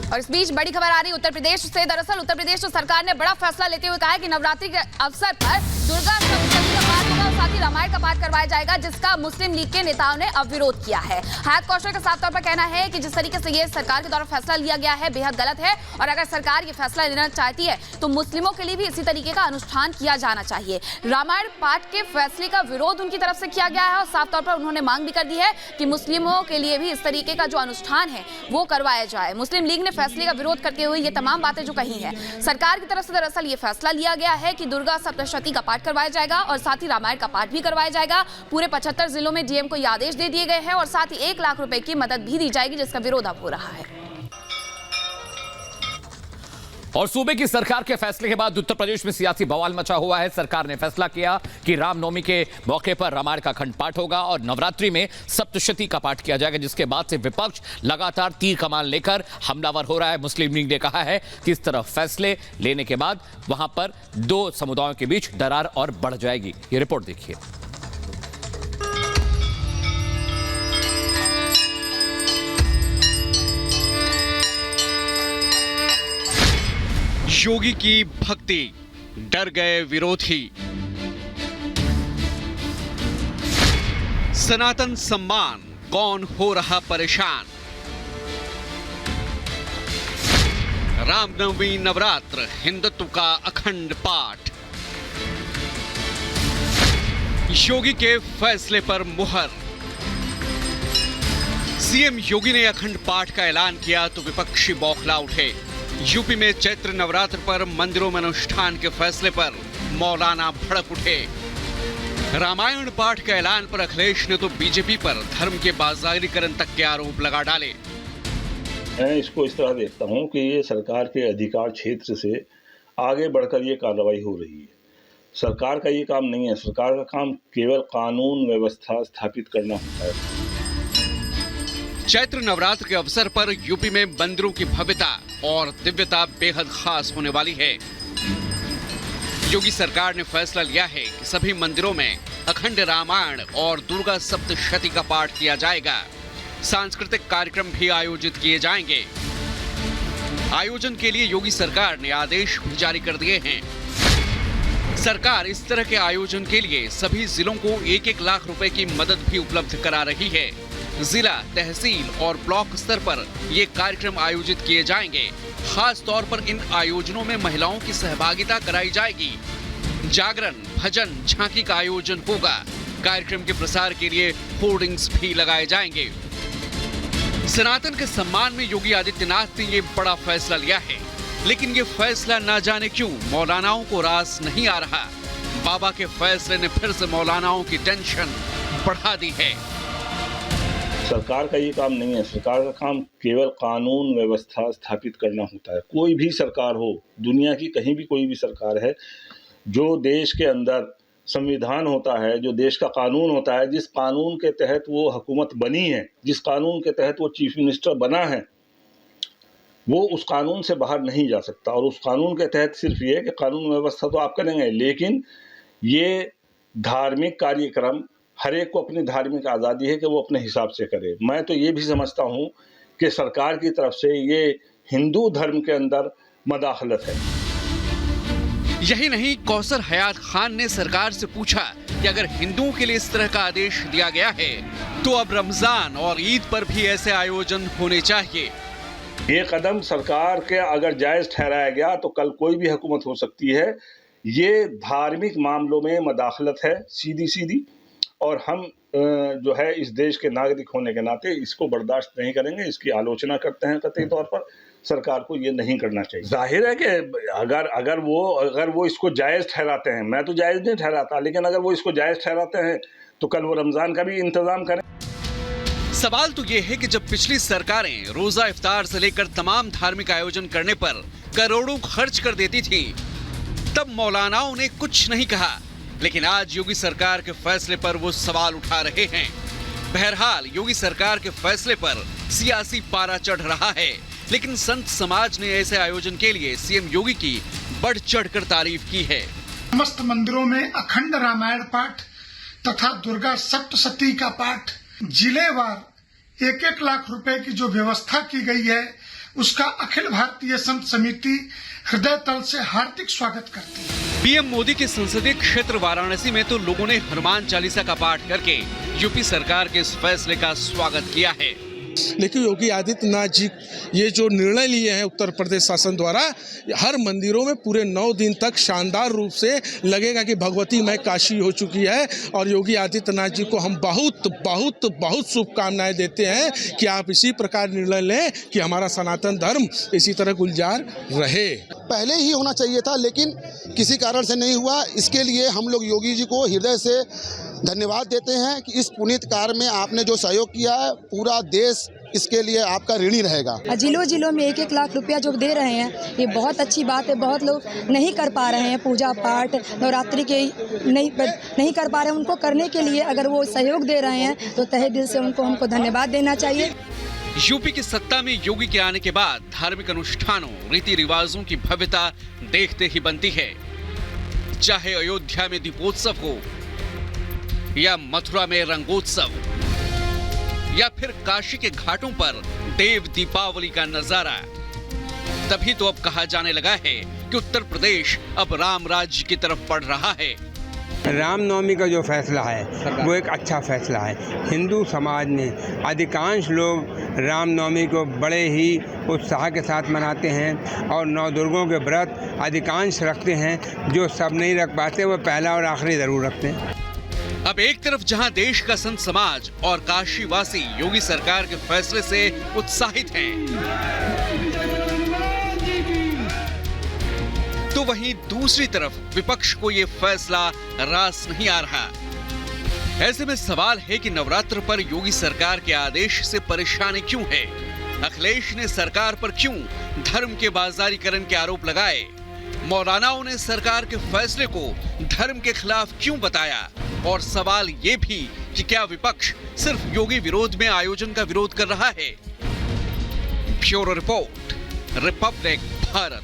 और इस बीच बड़ी खबर आ रही उत्तर प्रदेश से। दरअसल उत्तर प्रदेश सरकार ने बड़ा फैसला लेते हुए कहा है कि नवरात्रि के अवसर पर दुर्गा सप्तशती का पाठ होगा और साथ ही रामायण का पाठ करवाया जाएगा, जिसका मुस्लिम लीग के नेताओं ने अब विरोध किया है। हयात कौशल का साफ तौर पर कहना है कि जिस तरीके से ये सरकार के द्वारा फैसला लिया गया है बेहद गलत है और अगर सरकार ये फैसला लेना चाहती है तो मुस्लिमों के लिए भी इसी तरीके का अनुष्ठान किया जाना चाहिए। रामायण पाठ के फैसले का विरोध उनकी तरफ से किया गया है और साफ तौर पर उन्होंने मांग भी कर दी है कि मुस्लिमों के लिए भी इस तरीके का जो अनुष्ठान है वो करवाया जाए। मुस्लिम लीग ने फैसले का विरोध करते हुए ये तमाम बातें जो कही हैं, सरकार की तरफ से दरअसल ये फैसला लिया गया है कि दुर्गा सप्तशती का पाठ करवाया जाएगा और साथ ही रामायण का पाठ भी करवाया जाएगा। पूरे 75 जिलों में डीएम को ये आदेश दे दिए गए हैं और साथ ही 1 लाख रुपए की मदद भी दी जाएगी, जिसका विरोध अब हो रहा है। और सूबे की सरकार के फैसले के बाद उत्तर प्रदेश में सियासी बवाल मचा हुआ है। सरकार ने फैसला किया कि रामनवमी के मौके पर रामायण का अखंड पाठ होगा और नवरात्रि में सप्तशती का पाठ किया जाएगा, जिसके बाद से विपक्ष लगातार तीर कमान लेकर हमलावर हो रहा है। मुस्लिम लीग ने कहा है कि इस तरह फैसले लेने के बाद वहां पर 2 समुदायों के बीच दरार और बढ़ जाएगी। ये रिपोर्ट देखिए। योगी की भक्ति, डर गए विरोधी। सनातन सम्मान, कौन हो रहा परेशान। रामनवमी नवरात्र, हिंदुत्व का अखंड पाठ। योगी के फैसले पर मुहर। सीएम योगी ने अखंड पाठ का ऐलान किया तो विपक्षी बौखला उठे। यूपी में चैत्र नवरात्र पर मंदिरों में अनुष्ठान के फैसले पर मौलाना भड़क उठे। रामायण पाठ के ऐलान पर अखिलेश ने तो बीजेपी पर धर्म के बाजारीकरण तक के आरोप लगा डाले। मैं इसको इस तरह देखता हूं कि ये सरकार के अधिकार क्षेत्र से आगे बढ़कर ये कार्रवाई हो रही है। सरकार का ये काम नहीं है। सरकार का काम केवल कानून व्यवस्था स्थापित करना होता है। चैत्र नवरात्र के अवसर पर यूपी में मंदिरों की भव्यता और दिव्यता बेहद खास होने वाली है। योगी सरकार ने फैसला लिया है कि सभी मंदिरों में अखंड रामायण और दुर्गा सप्तशती का पाठ किया जाएगा। सांस्कृतिक कार्यक्रम भी आयोजित किए जाएंगे। आयोजन के लिए योगी सरकार ने आदेश भी जारी कर दिए हैं। सरकार इस तरह के आयोजन के लिए सभी जिलों को 1-1 लाख रुपए की मदद भी उपलब्ध करा रही है। जिला, तहसील और ब्लॉक स्तर पर ये कार्यक्रम आयोजित किए जाएंगे। खास तौर पर इन आयोजनों में महिलाओं की सहभागिता कराई जाएगी। जागरण, भजन, झांकी का आयोजन होगा। कार्यक्रम के प्रसार के लिए होर्डिंग्स भी लगाए जाएंगे। सनातन के सम्मान में योगी आदित्यनाथ ने ये बड़ा फैसला लिया है, लेकिन ये फैसला ना जाने क्यों मौलानाओं को रास नहीं आ रहा। बाबा के फैसले ने फिर से मौलानाओं की टेंशन बढ़ा दी है। सरकार का ये काम नहीं है। सरकार का काम केवल कानून व्यवस्था स्थापित करना होता है। कोई भी सरकार हो, दुनिया की कहीं भी कोई भी सरकार है, जो देश के अंदर संविधान होता है, जो देश का कानून होता है, जिस कानून के तहत वो हुकूमत बनी है, जिस कानून के तहत वो चीफ मिनिस्टर बना है, वो उस कानून से बाहर नहीं जा सकता। और उस कानून के तहत सिर्फ ये कि कानून व्यवस्था तो आप करेंगे, लेकिन ये धार्मिक कार्यक्रम हर एक को अपनी धार्मिक आज़ादी है कि वो अपने हिसाब से करे। मैं तो ये भी समझता हूँ कि सरकार की तरफ से ये हिंदू धर्म के अंदर मदाखलत है। यही नहीं, कौसर हयात खान ने सरकार से पूछा कि अगर हिंदुओं के लिए इस तरह का आदेश दिया गया है तो अब रमजान और ईद पर भी ऐसे आयोजन होने चाहिए। ये कदम सरकार के अगर जायज ठहराया गया तो कल कोई भी हुकूमत हो सकती है। ये धार्मिक मामलों में मदाखलत है सीधी सीधी, और हम जो है इस देश के नागरिक होने के नाते इसको बर्दाश्त नहीं करेंगे। इसकी आलोचना करते हैं कतई तौर पर। सरकार को ये नहीं करना चाहिए। जाहिर है कि अगर वो इसको जायज़ ठहराते हैं, मैं तो जायज़ नहीं ठहराता, लेकिन अगर वो इसको जायज़ ठहराते हैं तो कल वो रमज़ान का भी इंतज़ाम करें। सवाल तो ये है कि जब पिछली सरकारें रोजा इफ्तार से लेकर तमाम धार्मिक आयोजन करने पर करोड़ों खर्च कर देती थी, तब मौलानाओं ने कुछ नहीं कहा, लेकिन आज योगी सरकार के फैसले पर वो सवाल उठा रहे हैं। बहरहाल योगी सरकार के फैसले पर सियासी पारा चढ़ रहा है, लेकिन संत समाज ने ऐसे आयोजन के लिए सीएम योगी की बढ़ चढ़कर तारीफ की है। समस्त मंदिरों में अखंड रामायण पाठ तथा दुर्गा सप्तशती का पाठ, जिलेवार 1-1 लाख रुपए की जो व्यवस्था की गई है उसका अखिल भारतीय संत समिति हृदय तल से हार्दिक स्वागत करती है। पीएम मोदी के संसदीय क्षेत्र वाराणसी में तो लोगों ने हनुमान चालीसा का पाठ करके यूपी सरकार के इस फैसले का स्वागत किया है। लेकिन योगी आदित्यनाथ जी ये जो निर्णय लिए हैं उत्तर प्रदेश शासन द्वारा, हर मंदिरों में पूरे 9 दिन तक शानदार रूप से लगेगा कि भगवती मां काशी हो चुकी है। और योगी आदित्यनाथ जी को हम बहुत बहुत बहुत शुभकामनाएं देते हैं कि आप इसी प्रकार निर्णय लें कि हमारा सनातन धर्म इसी तरह गुलजार रहे। पहले ही होना चाहिए था, लेकिन किसी कारण से नहीं हुआ। इसके लिए हम लोग योगी जी को हृदय से धन्यवाद देते हैं कि इस पुनीत कार्य में आपने जो सहयोग किया है, पूरा देश इसके लिए आपका ऋणी रहेगा। जिलों में 1-1 लाख रुपया जो दे रहे हैं, ये बहुत अच्छी बात है। बहुत लोग नहीं कर पा रहे हैं पूजा पाठ, नवरात्रि के नहीं कर पा रहे हैं। उनको करने के लिए अगर वो सहयोग दे रहे हैं तो तहे दिल से उनको हमको धन्यवाद देना चाहिए। यूपी की सत्ता में योगी के आने के बाद धार्मिक अनुष्ठानों, रीति रिवाजों की भव्यता देखते ही बनती है। चाहे अयोध्या में दीपोत्सव हो या मथुरा में रंगोत्सव या फिर काशी के घाटों पर देव दीपावली का नजारा, तभी तो अब कहा जाने लगा है कि उत्तर प्रदेश अब राम राज्य की तरफ बढ़ रहा है। रामनवमी का जो फैसला है वो एक अच्छा फैसला है। हिंदू समाज में अधिकांश लोग रामनवमी को बड़े ही उत्साह के साथ मनाते हैं और नवदुर्गों के व्रत अधिकांश रखते हैं। जो सब नहीं रख पाते वो पहला और आखिरी जरूर रखते हैं। अब एक तरफ जहां देश का संत समाज और काशीवासी योगी सरकार के फैसले से उत्साहित हैं, तो वहीं दूसरी तरफ विपक्ष को ये फैसला रास नहीं आ रहा। ऐसे में सवाल है कि नवरात्र पर योगी सरकार के आदेश से परेशानी क्यों है? अखिलेश ने सरकार पर क्यों धर्म के बाजारीकरण के आरोप लगाए? मौलानाओं ने सरकार के फैसले को धर्म के खिलाफ क्यों बताया? और सवाल ये भी कि क्या विपक्ष सिर्फ योगी विरोध में आयोजन का विरोध कर रहा है? Bureau report, Republic Bharat.